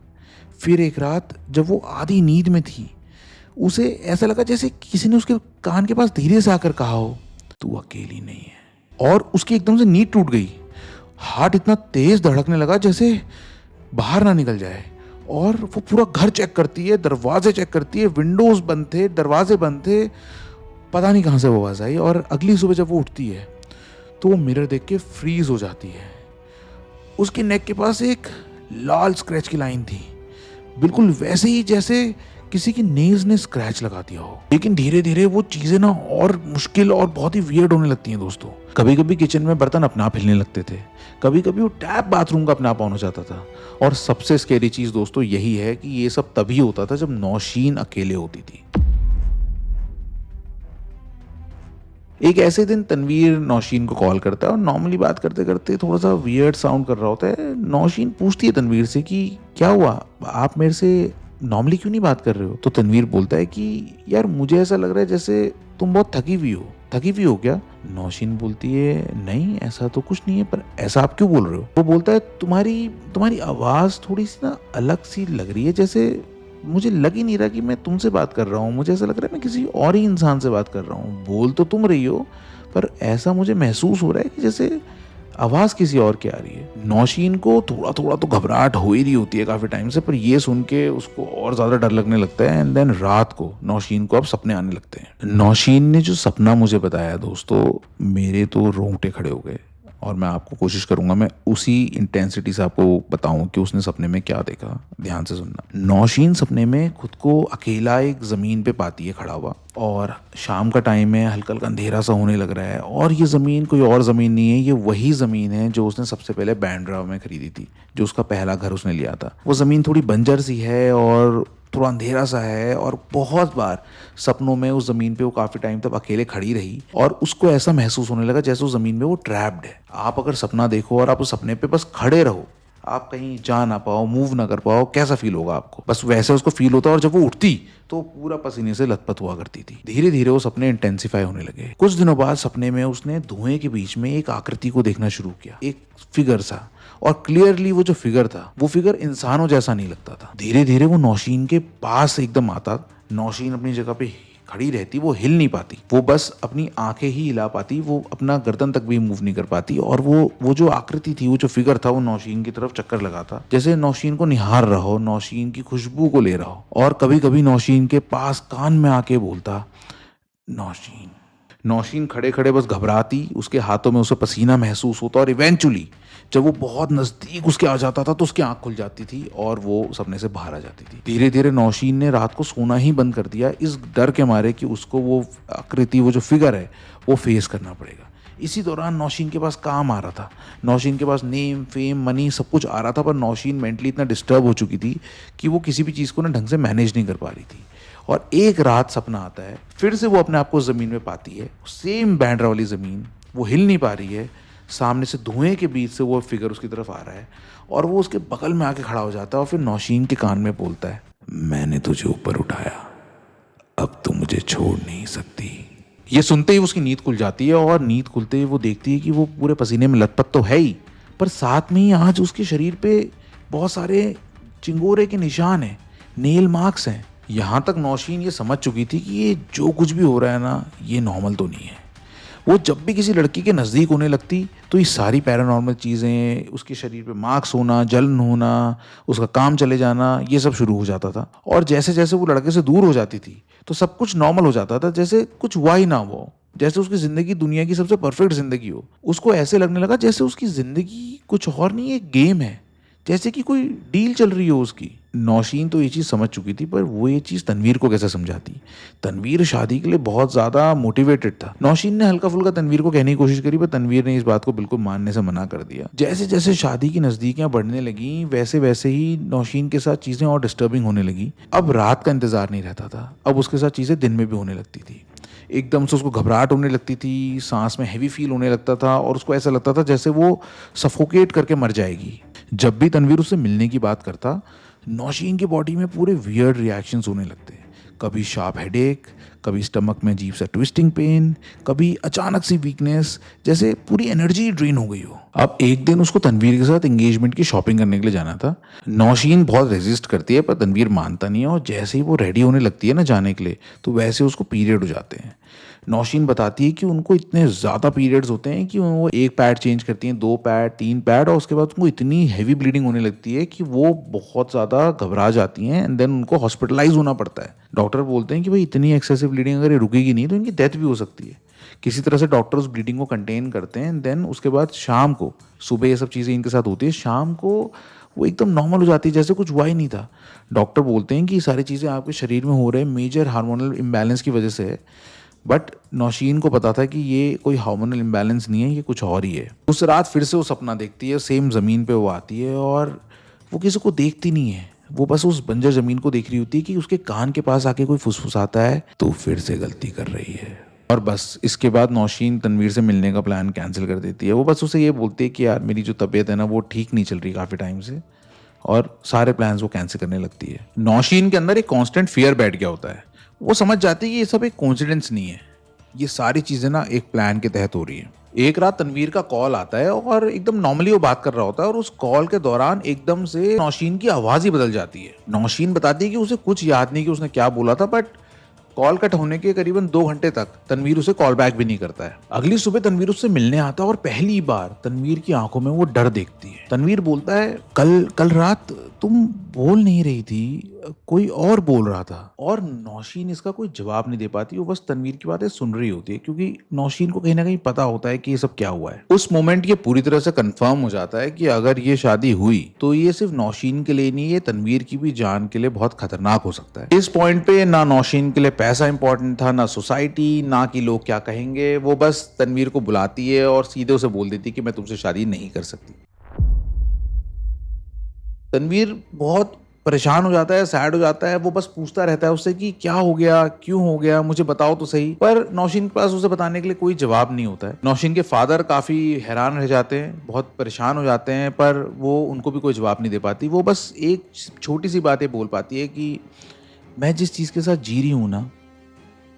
फिर एक रात जब वो आधी नींद में थी, उसे ऐसा लगा जैसे किसी ने उसके कान के पास धीरे से आकर कहा हो तू अकेली नहीं है, और उसकी एकदम से नींद टूट गई। हार्ट इतना तेज धड़कने लगा जैसे बाहर ना निकल जाए, और वो पूरा घर चेक करती है, दरवाजे चेक करती है, विंडोज बंद थे, दरवाजे बंद थे, पता नहीं कहाँ से वो आवाज आई। और अगली सुबह जब वो उठती है तो वो मिरर देख के फ्रीज हो जाती है। उसके नेक के पास एक लाल स्क्रैच की लाइन थी, बिल्कुल वैसे ही जैसे किसी की नेल्स ने स्क्रैच लगा दिया हो। लेकिन धीरे धीरे वो चीजें ना और मुश्किल और बहुत ही वियर्ड होने लगती हैं दोस्तों। कभी कभी किचन में बर्तन अपने आप हिलने लगते थे, कभी कभी वो टैप बाथरूम का अपने आप ऑन हो जाता था, और सबसे स्कैरी चीज दोस्तों यही है कि ये सब तभी होता था जब नौशीन अकेले होती थी। एक ऐसे दिन तनवीर नौशीन को कॉल करता है और नॉर्मली बात करते करते थोड़ा सा वियर्ड साउंड कर रहा होता है। नौशीन पूछती है तनवीर से कि क्या हुआ, आप मेरे से नॉर्मली क्यों नहीं बात कर रहे हो? तो तनवीर बोलता है कि यार मुझे ऐसा लग रहा है जैसे तुम बहुत थकी हुई हो। थकी हुई हो क्या? नौशीन बोलती है नहीं ऐसा तो कुछ नहीं है, पर ऐसा आप क्यों बोल रहे हो? वो बोलता है तुम्हारी आवाज़ थोड़ी सी ना अलग सी लग रही है, जैसे मुझे लग ही नहीं रहा कि मैं तुमसे बात कर रहा हूँ, मुझे ऐसा लग रहा है मैं किसी और ही इंसान से बात कर रहा हूँ। बोल तो तुम रही हो पर ऐसा मुझे महसूस हो रहा है कि जैसे आवाज़ किसी और की आ रही है। नौशीन को थोड़ा थोड़ा तो घबराहट हो ही रही होती है काफ़ी टाइम से, पर ये सुन के उसको और ज़्यादा डर लगने लगता है। एंड देन रात को नौशीन को अब सपने आने लगते हैं। नौशीन ने जो सपना मुझे बताया दोस्तों, मेरे तो रोंगटे खड़े हो गए और मैं आपको कोशिश करूंगा मैं उसी इंटेंसिटी से आपको बताऊं कि उसने सपने में क्या देखा। ध्यान से सुनना। नौशीन सपने में खुद को अकेला एक ज़मीन पे पाती है खड़ा हुआ, और शाम का टाइम है, हल्का हल्का अंधेरा सा होने लग रहा है, और ये ज़मीन कोई और ज़मीन नहीं है, ये वही ज़मीन है जो उसने सबसे पहले बांद्रा में खरीदी थी, जो उसका पहला घर उसने लिया था। वो ज़मीन थोड़ी बंजर सी है और थोड़ा अंधेरा सा है, और बहुत बार सपनों में उस ज़मीन पे वो काफ़ी टाइम तक अकेले खड़ी रही और उसको ऐसा महसूस होने लगा जैसे उस ज़मीन में वो ट्रैप्ड है। आप अगर सपना देखो और आप उस सपने पे बस खड़े रहो, आप कहीं जा ना पाओ, मूव ना कर पाओ, कैसा फील होगा आपको? बस वैसे उसको फील होता है। और जब वो उठती तो पूरा पसीने से लथपथ हुआ करती थी। धीरे धीरे वो सपने इंटेंसिफाई होने लगे। कुछ दिनों बाद सपने में उसने धुएं के बीच में एक आकृति को देखना शुरू किया, एक फिगर सा, और क्लियरली वो जो फिगर था वो फिगर इंसानों जैसा नहीं लगता था। धीरे धीरे वो नौशीन के पास एकदम आता। नौशीन अपनी जगह पे खड़ी रहती, वो हिल नहीं पाती, वो बस अपनी आंखें ही हिला पाती, वो अपना गर्दन तक भी मूव नहीं कर पाती। और वो जो आकृति थी, वो जो फिगर था, वो नौशीन की तरफ चक्कर लगाता, जैसे नौशीन को निहार रहा हो, नौशीन की खुशबू को ले रहा हो। और कभी कभी नौशीन के पास कान में आके बोलता नौशीन। नौशीन खड़े खड़े बस घबराती, उसके हाथों में उसे पसीना महसूस होता, और इवेंचुअली जब वो बहुत नज़दीक उसके आ जाता था तो उसकी आंख खुल जाती थी और वो सपने से बाहर आ जाती थी। धीरे धीरे नौशीन ने रात को सोना ही बंद कर दिया, इस डर के मारे कि उसको वो आकृति, वो जो फिगर है, वो फेस करना पड़ेगा। इसी दौरान नौशीन के पास काम आ रहा था, नौशीन के पास नेम, फेम, मनी सब कुछ आ रहा था, पर नौशीन मेंटली इतना डिस्टर्ब हो चुकी थी कि वो किसी भी चीज़ को ना ढंग से मैनेज नहीं कर पा रही थी। और एक रात सपना आता है, फिर से वो अपने आप को ज़मीन में पाती है, सेम बांद्रा वाली ज़मीन, वो हिल नहीं पा रही है। सामने से धुएं के बीच से वो फिगर उसकी तरफ आ रहा है और वो उसके बगल में आके खड़ा हो जाता है और फिर नौशीन के कान में बोलता है, मैंने तुझे ऊपर उठाया, अब तू मुझे छोड़ नहीं सकती। ये सुनते ही उसकी नींद खुल जाती है, और नींद खुलते ही वो देखती है कि वो पूरे पसीने में लथपथ तो है ही, पर साथ में ही आज उसके शरीर पे बहुत सारे चिंगोरे के निशान हैं, नेल मार्क्स हैं। यहाँ तक नौशीन ये समझ चुकी थी कि ये जो कुछ भी हो रहा है ना, ये नॉर्मल तो नहीं है। वो जब भी किसी लड़की के नज़दीक होने लगती तो ये सारी पैरानॉर्मल चीज़ें, उसके शरीर पे मार्क्स होना, जलन होना, उसका काम चले जाना, ये सब शुरू हो जाता था। और जैसे जैसे वो लड़के से दूर हो जाती थी तो सब कुछ नॉर्मल हो जाता था, जैसे कुछ हुआ ही ना हो, जैसे उसकी ज़िंदगी दुनिया की सबसे परफेक्ट ज़िंदगी हो। उसको ऐसे लगने लगा जैसे उसकी ज़िंदगी कुछ और नहीं, एक गेम है, जैसे कि कोई डील चल रही हो उसकी। नौशीन तो ये चीज़ समझ चुकी थी, पर वो ये चीज़ तनवीर को कैसे समझाती? तनवीर शादी के लिए बहुत ज़्यादा मोटिवेटेड था। नौशीन ने हल्का फुल्का तनवीर को कहने की कोशिश करी, पर तनवीर ने इस बात को बिल्कुल मानने से मना कर दिया। जैसे जैसे शादी की नज़दीकियाँ बढ़ने लगी, वैसे वैसे ही नौशीन के साथ चीज़ें और डिस्टर्बिंग होने लगी। अब रात का इंतज़ार नहीं रहता था, अब उसके साथ चीज़ें दिन में भी होने लगती थी। एकदम से उसको घबराहट होने लगती थी, सांस में हैवी फील होने लगता था, और उसको ऐसा लगता था जैसे वो सफोकेट करके मर जाएगी। जब भी तनवीर उससे मिलने की बात करता, नौशीन की बॉडी में पूरे वियर्ड रिएक्शंस होने लगते। कभी शार्प हेडेक, कभी स्टमक में अजीब सा ट्विस्टिंग पेन, कभी अचानक सी वीकनेस, जैसे पूरी एनर्जी ड्रेन हो गई हो। अब एक दिन उसको तनवीर के साथ एंगेजमेंट की शॉपिंग करने के लिए जाना था। नौशीन बहुत रेजिस्ट करती है, पर तनवीर मानता नहीं है, और जैसे ही वो रेडी होने लगती है ना जाने के लिए, तो वैसे उसको पीरियड हो जाते हैं। नौशीन बताती है कि उनको इतने ज़्यादा पीरियड्स होते हैं कि वो एक पैड चेंज करती हैं, 2 पैड, 3 पैड, और उसके बाद उनको इतनी हैवी ब्लीडिंग होने लगती है कि वो बहुत ज़्यादा घबरा जाती हैं, एंड देन उनको हॉस्पिटलाइज होना पड़ता है। डॉक्टर बोलते हैं कि भाई इतनी एक्सेसिव ब्लीडिंग अगर ये रुकेगी नहीं तो इनकी डेथ भी हो सकती है। किसी तरह से डॉक्टर उस ब्लीडिंग को कंटेन करते हैं, एंड देन उसके बाद शाम को, सुबह ये सब चीज़ें इनके साथ होती है, शाम को वो एकदम नॉर्मल हो जाती है, जैसे कुछ हुआ ही नहीं था। डॉक्टर बोलते हैं कि ये सारी चीज़ें आपके शरीर में हो रहे हैं मेजर हार्मोनल इम्बैलेंस की वजह से है, बट नौशीन को पता था कि ये कोई हार्मोनल इम्बैलेंस नहीं है, ये कुछ और ही है। उस रात फिर से वो सपना देखती है, सेम ज़मीन पे वो आती है, और वो किसी को देखती नहीं है, वो बस उस बंजर ज़मीन को देख रही होती है कि उसके कान के पास आके कोई फुसफुसाता है, तो फिर से गलती कर रही है, और बस इसके बाद नौशीन तनवीर से मिलने का प्लान कैंसिल कर देती है। वो बस उसे ये बोलती है कि यार मेरी जो तबीयत है ना वो ठीक नहीं चल रही काफ़ी टाइम से, और सारे प्लान्स वो कैंसिल करने लगती है। नौशीन के अंदर एक कांस्टेंट फियर बैठ गया होता है। वो समझ जाती है कि ये सब एक कोइंसिडेंस नहीं है, ये सारी चीज़ें ना एक प्लान के तहत हो रही है। एक रात तनवीर का कॉल आता है और एकदम नॉर्मली वो बात कर रहा होता है, और उस कॉल के दौरान एकदम से नौशीन की आवाज़ ही बदल जाती है। नौशीन बताती है कि उसे कुछ याद नहीं कि उसने क्या बोला था, बट कॉल कट होने के करीबन 2 घंटे तक तनवीर उसे कॉल बैक भी नहीं करता है। अगली सुबह तनवीर उससे मिलने आता है और पहली बार तनवीर की आंखों में वो डर देखती है। तनवीर बोलता है, कल रात तुम बोल नहीं रही थी, कोई और बोल रहा था। और नौशीन इसका कोई जवाब नहीं दे पाती, वो बस तनवीर की बातें सुन रही होती है, क्योंकि नौशीन को कहीं ना कहीं पता होता है कि ये सब क्या हुआ है। उस मोमेंट ये पूरी तरह से कंफर्म हो जाता है कि अगर ये शादी हुई तो ये सिर्फ नौशीन के लिए नहीं, ये तनवीर की भी जान के लिए बहुत खतरनाक हो सकता है। इस पॉइंट पे ना नौशीन के लिए पैसा इंपॉर्टेंट था, ना सोसाइटी, ना कि लोग क्या कहेंगे। वो बस तनवीर को बुलाती है और सीधे उसे बोल देती है कि मैं तुमसे शादी नहीं कर सकती। तनवीर बहुत परेशान हो जाता है, सैड हो जाता है। वो बस पूछता रहता है उससे कि क्या हो गया, क्यों हो गया, मुझे बताओ तो सही। पर नौशीन के पास उसे बताने के लिए कोई जवाब नहीं होता है। नौशीन के फादर काफी हैरान रह जाते हैं, बहुत परेशान हो जाते हैं, पर वो उनको भी कोई जवाब नहीं दे पाती। वो बस एक छोटी सी बात बोल पाती है कि मैं जिस चीज के साथ जी रही हूँ ना,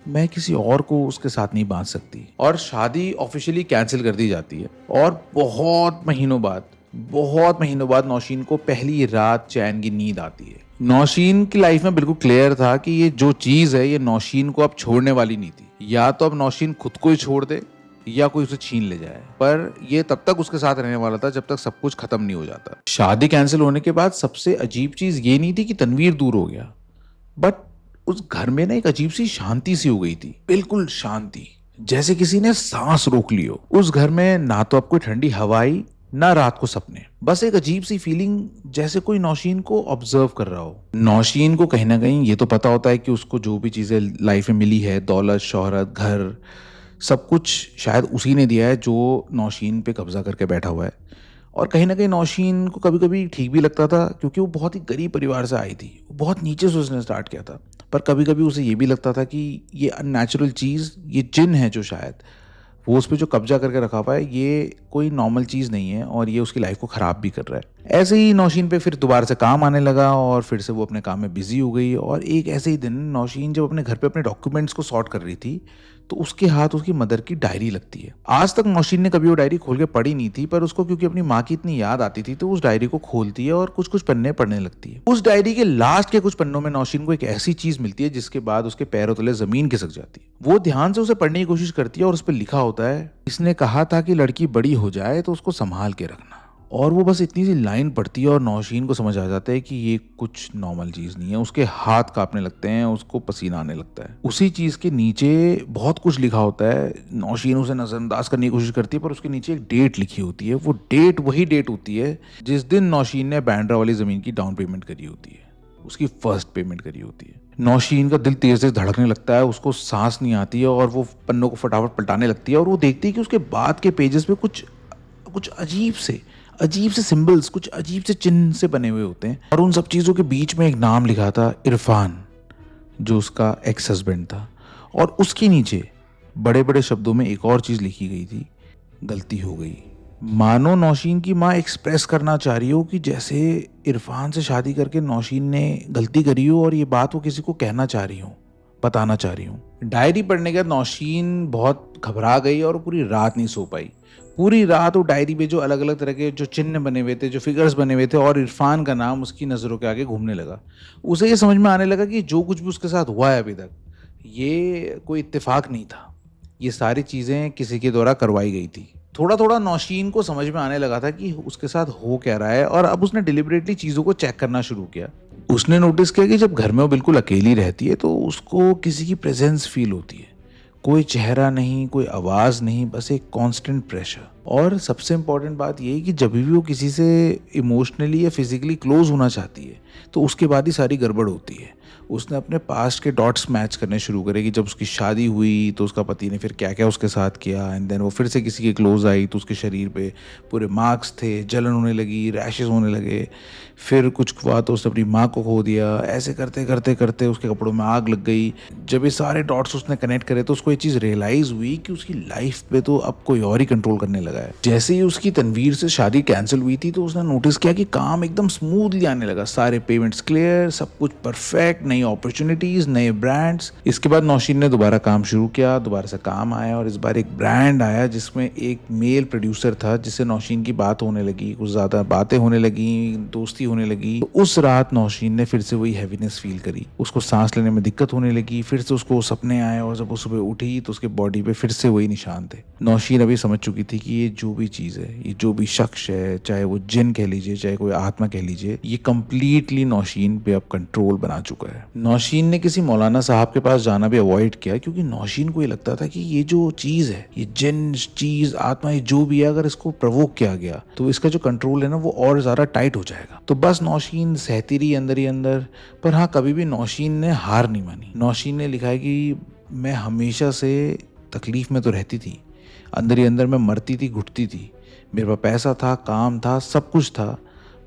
मैं किसी और को उसके साथ नहीं बांध सकती। और शादी ऑफिशियली कैंसिल कर दी जाती है। और बहुत महीनों बाद नौशीन को पहली रात चैन की नींद आती है। नौशीन की लाइफ में बिल्कुल क्लियर था कि ये जो चीज है ये नौशीन को अब छोड़ने वाली नहीं थी। या तो अब नौशीन खुद को ही छोड़ दे या कोई उसे छीन ले जाए, पर ये तब तक उसके साथ रहने वाला था जब तक सब कुछ खत्म नहीं हो जाता। शादी कैंसिल होने के बाद सबसे अजीब चीज ये नहीं थी कि तनवीर दूर हो गया, बट उस घर में ना एक अजीब सी शांति सी हो गई थी। बिल्कुल शांति, जैसे किसी ने सांस रोक ली हो। उस घर में ना तो अब कोई ठंडी हवा आई, ना रात को सपने, बस एक अजीब सी फीलिंग, जैसे कोई नौशीन को ऑब्जर्व कर रहा हो। नौशीन को कहीं ना कहीं ये तो पता होता है कि उसको जो भी चीजें लाइफ में मिली है, दौलत, शोहरत, घर, सब कुछ शायद उसी ने दिया है जो नौशीन पे कब्जा करके बैठा हुआ है। और कहीं ना कहीं नौशीन को कभी कभी ठीक भी लगता था, क्योंकि वो बहुत ही गरीब परिवार से आई थी, वो बहुत नीचे से उसने स्टार्ट किया था। पर कभी कभी उसे ये भी लगता था कि ये अननेचुरल चीज़, ये जिन है जो शायद वो उस पर जो कब्जा करके रखा हुआ है, ये कोई नॉर्मल चीज़ नहीं है और ये उसकी लाइफ को ख़राब भी कर रहा है। ऐसे ही नौशीन पे फिर दोबारा से काम आने लगा और फिर से वो अपने काम में बिजी हो गई। और एक ऐसे ही दिन नौशीन जब अपने घर पे अपने डॉक्यूमेंट्स को सॉर्ट कर रही थी तो उसके हाथ उसकी मदर की डायरी लगती है। आज तक नौशीन ने कभी वो डायरी खोल के पढ़ी नहीं थी, पर उसको क्योंकि अपनी माँ की इतनी याद आती थी तो उस डायरी को खोलती है और कुछ कुछ पन्ने पढ़ने लगती है। उस डायरी के लास्ट के कुछ पन्नों में नौशीन को एक ऐसी चीज मिलती है जिसके बाद उसके पैरों तले जमीन खिसक जाती है। वो ध्यान से उसे पढ़ने की कोशिश करती है और उस पर लिखा होता है, इसने कहा था कि लड़की बड़ी हो जाए तो उसको संभाल के रखना। और वो बस इतनी सी लाइन पढ़ती है और नौशीन को समझ आ जाता है कि ये कुछ नॉर्मल चीज़ नहीं है। उसके हाथ कांपने लगते हैं, उसको पसीना आने लगता है। उसी चीज़ के नीचे बहुत कुछ लिखा होता है। नौशीन उसे नज़रअंदाज करने की कोशिश करती है, पर उसके नीचे एक डेट लिखी होती है। वो डेट वही डेट होती है जिस दिन नौशीन ने बांद्रा वाली ज़मीन की डाउन पेमेंट करी होती है, उसकी फर्स्ट पेमेंट करी होती है। नौशीन का दिल तेज तेज धड़कने लगता है, उसको सांस नहीं आती है और वो पन्नों को फटाफट पलटाने लगती है। और वो देखती है कि उसके बाद के पेजेस पे कुछ अजीब से सिंबल्स, कुछ अजीब से चिन्ह से बने हुए होते हैं। और उन सब चीज़ों के बीच में एक नाम लिखा था, इरफान, जो उसका एक्स हस्बैंड था। और उसके नीचे बड़े बड़े शब्दों में एक और चीज़ लिखी गई थी, गलती हो गई। मानो नौशीन की माँ एक्सप्रेस करना चाह रही हो कि जैसे इरफान से शादी करके नौशीन ने गलती करी हो और ये बात वो किसी को कहना चाह रही हो, बताना चाह रही हूँ। डायरी पढ़ने के बाद नौशीन बहुत घबरा गई और पूरी रात नहीं सो पाई। पूरी रात वो डायरी में जो अलग अलग तरह के जो चिन्ह बने हुए थे, जो फिगर्स बने हुए थे, और इरफान का नाम उसकी नज़रों के आगे घूमने लगा। उसे ये समझ में आने लगा कि जो कुछ भी उसके साथ हुआ है अभी तक, ये कोई इत्तेफाक नहीं था, ये सारी चीज़ें किसी के द्वारा करवाई गई थी। थोड़ा थोड़ा नौशीन को समझ में आने लगा था कि उसके साथ हो क्या रहा है, और अब उसने डिलिबरेटली चीज़ों को चेक करना शुरू किया। उसने नोटिस किया कि जब घर में वो बिल्कुल अकेली रहती है तो उसको किसी की प्रेजेंस फील होती है। कोई चेहरा नहीं, कोई आवाज़ नहीं, बस एक कांस्टेंट प्रेशर। और सबसे इम्पॉर्टेंट बात यह है कि जब भी वो किसी से इमोशनली या फिजिकली क्लोज होना चाहती है तो उसके बाद ही सारी गड़बड़ होती है। उसने अपने पास्ट के डॉट्स मैच करने शुरू करे कि जब उसकी शादी हुई तो उसका पति ने फिर क्या क्या उसके साथ किया, एंड देन वो फिर से किसी के क्लोज आई तो उसके शरीर पे पूरे मार्क्स थे, जलन होने लगी, रैशेस होने लगे, फिर कुछ हुआ तो उसने अपनी माँ को खो दिया। ऐसे करते करते करते उसके कपड़ों में आग लग गई। जब ये सारे डॉट्स उसने कनेक्ट करे तो उसको ये चीज़ रियलाइज हुई कि उसकी लाइफ पे तो अब कोई और ही कंट्रोल करने लगा है। जैसे ही उसकी तनवीर से शादी कैंसिल हुई थी तो उसने नोटिस किया कि काम एकदम स्मूथली आने लगा, सारे पेमेंट्स क्लियर, सब कुछ परफेक्ट, नई अपॉर्चुनिटीज, नए ब्रांड्स। इसके बाद नौशीन ने दोबारा काम शुरू किया, दोबारा से काम आया और इस बार एक ब्रांड आया जिसमें एक मेल प्रोड्यूसर था जिससे नौशीन की बात होने लगी, कुछ ज़्यादा बातें होने लगी, दोस्ती होने लगी। तो उस रात नौशीन ने फिर से वही हैवीनेस फील करी, उसको सांस लेने में दिक्कत होने लगी, फिर से उसको सपने आए और जब वो सुबह उठी तो उसके बॉडी पे फिर से वही निशान थे। नौशीन अभी समझ चुकी थी कि ये जो भी चीज़ है, ये जो भी शख्स है, चाहे वो जिन कह लीजिए, चाहे कोई आत्मा कह लीजिए, ये कंप्लीटली नौशीन पे अब कंट्रोल बना चुका है। नौशीन ने किसी मौलाना साहब के पास जाना भी अवॉइड किया क्योंकि नौशीन को ये लगता था कि ये जो चीज़ है, ये जिन चीज़ आत्मा, ये जो भी है, अगर इसको प्रवोक किया गया तो इसका जो कंट्रोल है ना वो और ज़्यादा टाइट हो जाएगा। तो बस नौशीन सहती रही अंदर ही अंदर। पर हाँ, कभी भी नौशीन ने हार नहीं मानी। नौशीन ने लिखा है कि मैं हमेशा से तकलीफ में तो रहती थी, अंदर ही अंदर मैं मरती थी, घुटती थी, मेरे पास पैसा था, काम था, सब कुछ था,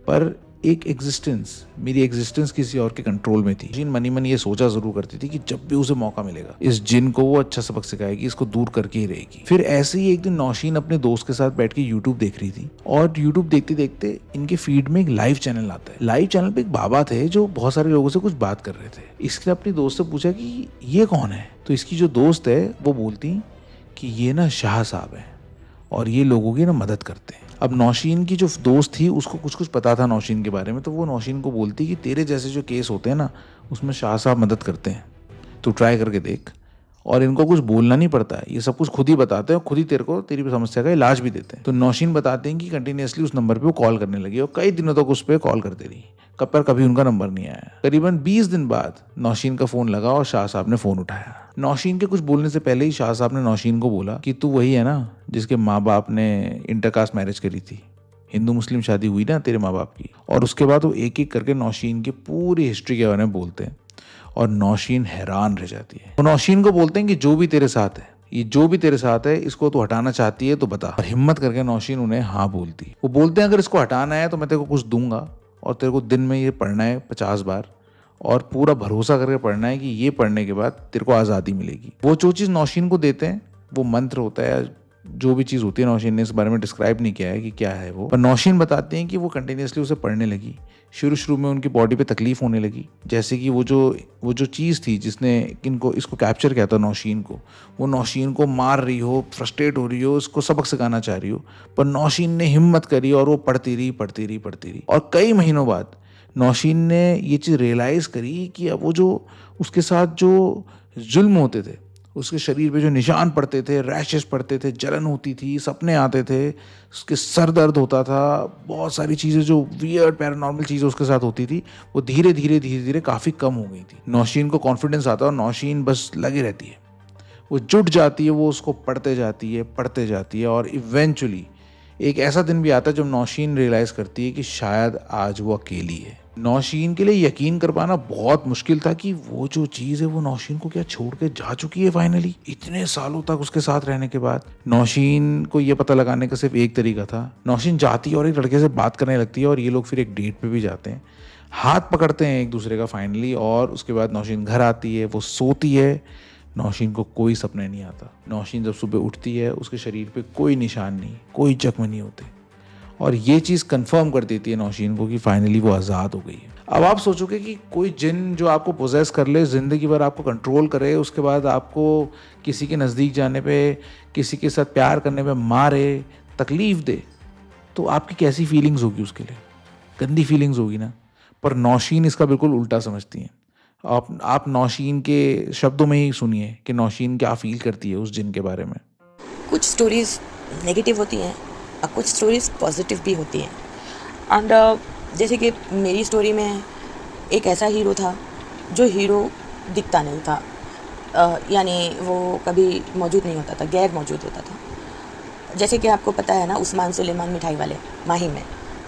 पर एक एग्जिस्टेंस, मेरी एग्जिस्टेंस किसी और के कंट्रोल में थी। जिन मनी मनी ये सोचा जरूर करती थी कि जब भी उसे मौका मिलेगा इस जिन को वो अच्छा सबक सिखाएगी, इसको दूर करके ही रहेगी। फिर ऐसे ही एक दिन नौशीन अपने दोस्त के साथ बैठ के यूट्यूब देख रही थी और यूट्यूब देखते देखते इनके फीड में एक लाइव चैनल आता है। लाइव चैनल पे एक बाबा थे जो बहुत सारे लोगों से कुछ बात कर रहे थे। इसने अपनी दोस्त से पूछा कि ये कौन है, तो इसकी जो दोस्त है वो बोलती कि ये ना शाह साहब है और ये लोगों की ना मदद करते हैं। अब नौशीन की जो दोस्त थी उसको कुछ कुछ पता था नौशीन के बारे में, तो वो नौशीन को बोलती कि तेरे जैसे जो केस होते हैं ना उसमें शाह साहब मदद करते हैं, तू ट्राई करके देख, और इनको कुछ बोलना नहीं पड़ता है, ये सब कुछ खुद ही बताते हैं और खुद ही तेरे को तेरी समस्या का इलाज भी देते हैं। तो नौशीन बताते हैं कि कंटिन्यूसली उस नंबर पे वो कॉल करने लगी और कई दिनों तक उस पर कॉल करते रही, पर कभी उनका नंबर नहीं आया। करीबन 20 दिन बाद नौशीन का फोन लगा और शाह साहब ने फोन उठाया। नौशीन के कुछ बोलने से पहले ही शाह साहब ने नौशीन को बोला कि तू वही है ना जिसके माँ बाप ने इंटरकास्ट मैरिज करी थी, हिंदू मुस्लिम शादी हुई ना तेरे माँ बाप की। और उसके बाद वो एक एक करके नौशीन की पूरी हिस्ट्री के बारे में बोलते हैं और नौशीन हैरान रह जाती है। वो नौशीन को बोलते हैं कि जो भी तेरे साथ है, ये जो भी तेरे साथ है, इसको तू हटाना चाहती है तो बता। और हिम्मत करके नौशीन उन्हें हाँ बोलती। वो बोलते हैं अगर इसको हटाना है तो मैं तेरे को कुछ दूंगा और तेरे को दिन में ये पढ़ना है 50 बार और पूरा भरोसा करके पढ़ना है कि ये पढ़ने के बाद तेरे को आज़ादी मिलेगी। वो जो चीज़ नौशीन को देते हैं वो मंत्र होता है, जो भी चीज़ होती है, नौशीन ने इस बारे में डिस्क्राइब नहीं किया है कि क्या है वो, पर नौशीन बताते हैं कि वो कंटिन्यूसली उसे पढ़ने लगी। शुरू में उनकी बॉडी पे तकलीफ होने लगी, जैसे कि वो जो चीज़ थी जिसने इसको कैप्चर किया था नौशीन को, वो नौशीन को मार रही हो, फ्रस्ट्रेट हो रही हो, उसको सबक सिखाना चाह रही हो, पर नौशीन ने हिम्मत करी और वो पढ़ती रही। और कई महीनों बाद नौशीन ने ये चीज़ रियलाइज़ करी कि अब वो जो उसके साथ जो जुल्म होते थे, उसके शरीर पे जो निशान पड़ते थे, रैशेस पड़ते थे, जलन होती थी, सपने आते थे, उसके सर दर्द होता था, बहुत सारी चीज़ें जो वियर्ड पैरानॉर्मल चीज़ें उसके साथ होती थी, वो धीरे धीरे काफ़ी कम हो गई थी। नौशीन को कॉन्फिडेंस आता है और नौशीन बस लगी रहती है, वो जुट जाती है, वो उसको पढ़ते जाती है और इवेंचुअली एक ऐसा दिन भी आता है जब नौशीन रियलाइज़ करती है कि शायद आज वो अकेली है। नौशीन के लिए यकीन कर पाना बहुत मुश्किल था कि वो जो चीज़ है वो नौशीन को क्या छोड़ के जा चुकी है फाइनली, इतने सालों तक उसके साथ रहने के बाद। नौशीन को ये पता लगाने का सिर्फ एक तरीका था, नौशीन जाती है और एक लड़के से बात करने लगती है और ये लोग फिर एक डेट पे भी जाते हैं, हाथ पकड़ते हैं एक दूसरे का फाइनली। और उसके बाद नौशीन घर आती है, वो सोती है, नौशीन को कोई सपने नहीं आता। नौशीन जब सुबह उठती है उसके शरीर पे कोई निशान नहीं, कोई जख्म नहीं होते, और ये चीज़ कंफर्म कर देती है नौशीन को कि फाइनली वो आज़ाद हो गई है। अब आप सोचोगे कि कोई जिन जो आपको पोजेस कर ले, ज़िंदगी भर आपको कंट्रोल करे, उसके बाद आपको किसी के नज़दीक जाने पे, किसी के साथ प्यार करने पे मारे, तकलीफ़ दे, तो आपकी कैसी फीलिंग्स होगी उसके लिए? गंदी फीलिंग्स होगी ना। पर नौशीन इसका बिल्कुल उल्टा समझती हैं। आप नौशीन के शब्दों में ही सुनिए कि नौशीन क्या फील करती है उस जिन के बारे में। कुछ स्टोरीज़ नेगेटिव होती हैं और कुछ स्टोरीज़ पॉजिटिव भी होती हैं। एंड जैसे कि मेरी स्टोरी में एक ऐसा हीरो था जो हीरो दिखता नहीं था, यानी वो कभी मौजूद नहीं होता था, गैर मौजूद होता था। जैसे कि आपको पता है ना, उस्मान सुलेमान मिठाई वाले माही में,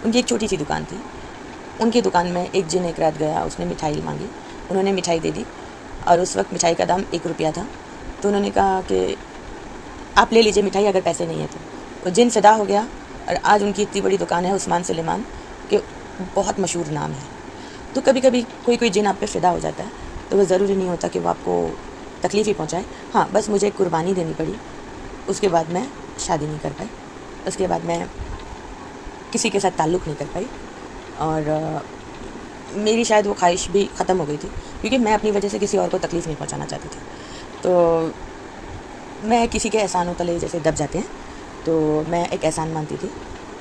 उनकी एक छोटी सी दुकान थी। उनकी दुकान में एक जिन एक रात गया, उसने मिठाई मांगी उन्होंने मिठाई दे दी और उस वक्त मिठाई का दाम 1 रुपया था। तो उन्होंने कहा कि आप ले लीजिए मिठाई अगर पैसे नहीं है तो। वो जिन फिदा हो गया और आज उनकी इतनी बड़ी दुकान है उस्मान सुलेमान कि बहुत मशहूर नाम है। तो कभी कभी कोई जिन आप पे फिदा हो जाता है तो वो ज़रूरी नहीं होता कि वो आपको तकलीफ़ ही पहुँचाए। हाँ, बस मुझे एक कुर्बानी देनी पड़ी, उसके बाद मैं शादी नहीं कर पाई, उसके बाद मैं किसी के साथ ताल्लुक़ नहीं कर पाई और मेरी शायद वो ख्वाहिश भी ख़त्म हो गई थी क्योंकि मैं अपनी वजह से किसी और को तकलीफ़ नहीं पहुंचाना चाहती थी। तो मैं किसी के एहसानों तले जैसे दब जाते हैं तो मैं एक एहसान मानती थी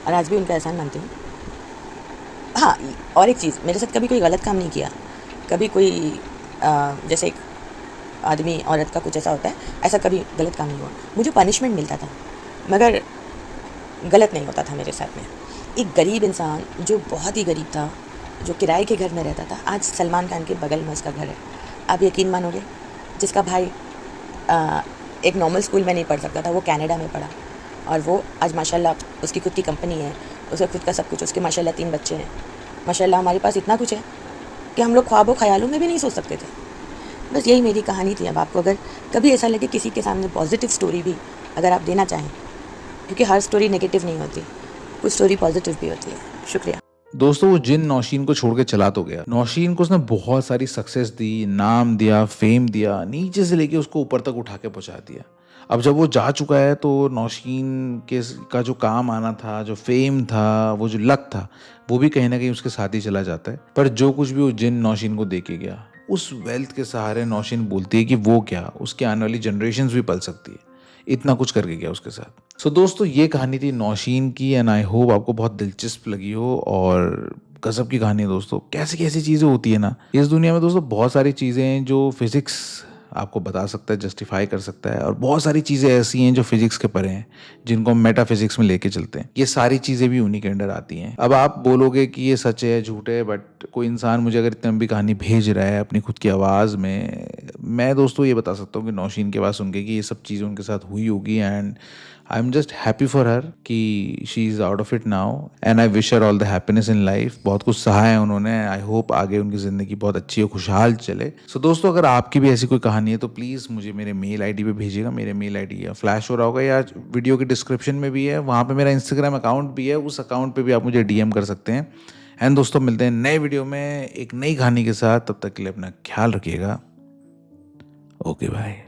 और आज भी उनका एहसान मानती हूँ। हाँ, और एक चीज़, मेरे साथ कभी कोई गलत काम नहीं किया, कभी कोई जैसे एक आदमी औरत का कुछ ऐसा होता है, ऐसा कभी गलत काम नहीं हुआ। मुझे पनिशमेंट मिलता था मगर गलत नहीं होता था मेरे साथ में। एक गरीब इंसान जो बहुत ही गरीब था, जो किराए के घर में रहता था, आज सलमान खान के बगल में उसका घर है। आप यकीन मानोगे, जिसका भाई एक नॉर्मल स्कूल में नहीं पढ़ सकता था, वो कनाडा में पढ़ा और वो आज माशाल्लाह उसकी खुद की कंपनी है, उसका खुद का सब कुछ, उसके माशाल्लाह 3 बच्चे हैं। माशाल्लाह हमारे पास इतना कुछ है कि हम लोग ख्वाबों ख़यालों में भी नहीं सोच सकते थे। बस यही मेरी कहानी थी। अब आपको अगर कभी ऐसा लगे किसी के सामने पॉजिटिव स्टोरी भी अगर आप देना चाहें, क्योंकि हर स्टोरी नेगेटिव नहीं होती, कुछ स्टोरी पॉजिटिव भी होती है। शुक्रिया। दोस्तों वो जिन नौशीन को छोड़ के चला तो गया। नौशीन को उसने बहुत सारी सक्सेस दी, नाम दिया, फेम दिया, नीचे से लेके उसको ऊपर तक उठा के पहुंचा दिया। अब जब वो जा चुका है तो नौशीन के का जो काम आना था, जो फेम था, वो जो लक था, वो भी कहीं ना कहीं उसके साथ ही चला जाता है। पर जो कुछ भी वो जिन नौशीन को दे के गया, उस वेल्थ के सहारे नौशीन बोलती है कि वो क्या, उसके आने वाली जनरेशन्स भी पल सकती है। इतना कुछ करके गया उसके साथ। सो दोस्तों ये कहानी थी नौशीन की एंड आई होप आपको बहुत दिलचस्प लगी हो और गजब की कहानी है दोस्तों। कैसी कैसी चीज़ें होती है ना इस दुनिया में दोस्तों, बहुत सारी चीज़ें हैं जो फिजिक्स आपको बता सकता है, जस्टिफाई कर सकता है, और बहुत सारी चीज़ें ऐसी हैं जो फिजिक्स के परे हैं, जिनको हम मेटाफिजिक्स में लेके चलते हैं। ये सारी चीज़ें भी उन्हीं के अंडर आती हैं। अब आप बोलोगे कि ये सच है, झूठ है, बट कोई इंसान मुझे अगर इतनी लंबी कहानी भेज रहा है अपनी खुद की आवाज़ में, मैं दोस्तों ये बता सकता हूँ कि नौशीन के पास सुन के कि ये सब चीज़ें उनके साथ हुई होगी and I am just happy for her कि she is out of it now and I wish her all the happiness in life. बहुत कुछ सहा है उन्होंने, आई होप आगे उनकी ज़िंदगी बहुत अच्छी और खुशहाल चले। सो दोस्तों अगर आपकी भी ऐसी कोई कहानी है तो प्लीज़ मुझे मेरे मेल आईडी पे भेजिएगा। मेरे मेल आईडी या फ्लैश हो रहा होगा या वीडियो के डिस्क्रिप्शन में भी है, वहाँ पे मेरा इंस्टाग्राम अकाउंट भी है, उस अकाउंट पे भी आप मुझे डीएम कर सकते हैं। एंड दोस्तों मिलते हैं नए वीडियो में एक नई कहानी के साथ, तब तक के लिए अपना ख्याल रखिएगा। Okay bye.